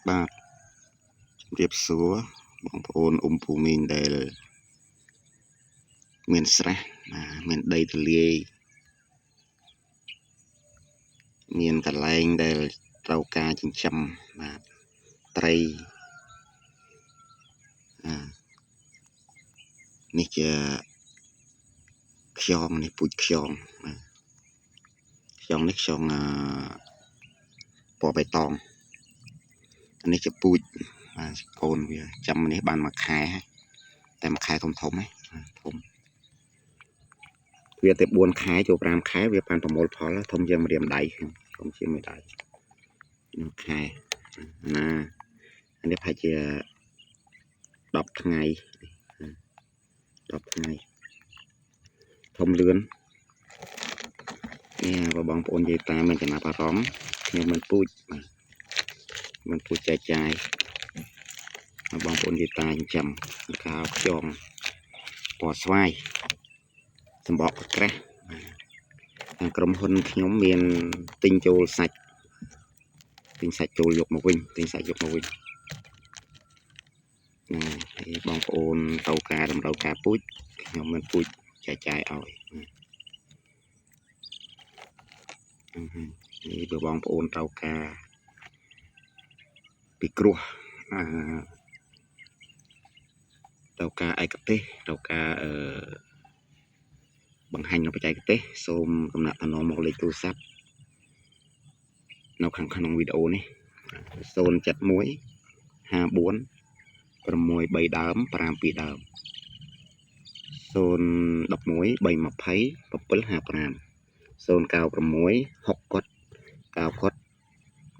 បាទជំរាបសួរបងប្អូនអ៊ុំពូមីងដែលមានស្រះមានដីទលាយមានកន្លែងដែលត្រូវការចិញ្ចឹមបាទត្រីនេះជាខ្យងនេះពូជខ្យងខ្យងនេះខ្យងពណ៌បៃតងនេះជាពូជកូនវាចាំនេះបានមួយខែតែមួយខែធំធំធំវាតែ4ខែចូល5ខែវាបានប្រមូលផលធំជាងម្រាមដៃធំជាងម្រាមដៃ1ខែណានេះប្រហែលជា10ថ្ងៃ10ថ្ងៃធំលឿននេះបងប្អូននិយាយតាមមានចំណាប់អារម្មណ៍ខ្ញុំមិនពូជមិនពូជចែកចាយបងប្អូននិយាយតាមចិញ្ចឹមកៅខ្យងពណ៌ស្វាយសម្បកក្រាស់ខាងក្រុមហ៊ុនខ្ញុំមានទិញចូលសាច់ទិញសាច់ចូលយកមកវិញហើយបងប្អូនត្រូវការតម្រូវការពូជខ្ញុំមិនពូជចែកចាយឲ្យនេះបើបងប្អូនត្រូវការពីគ្រោះត្រូវការឯកទេសត្រូវការបង្ហាញនៅបច្ចេកទេសសូមកំណត់តំណមកលេខទូរស័ព្ទនៅខាងក្នុងវីដេអូនេះ071 54 6 3 ដើម 5 2 ដើម 011 320 755 096 6 គាត់ 9 គាត់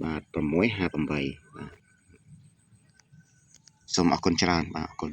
បាទ 658 បាទសូមអរគុណច្រើនបាទអរគុណ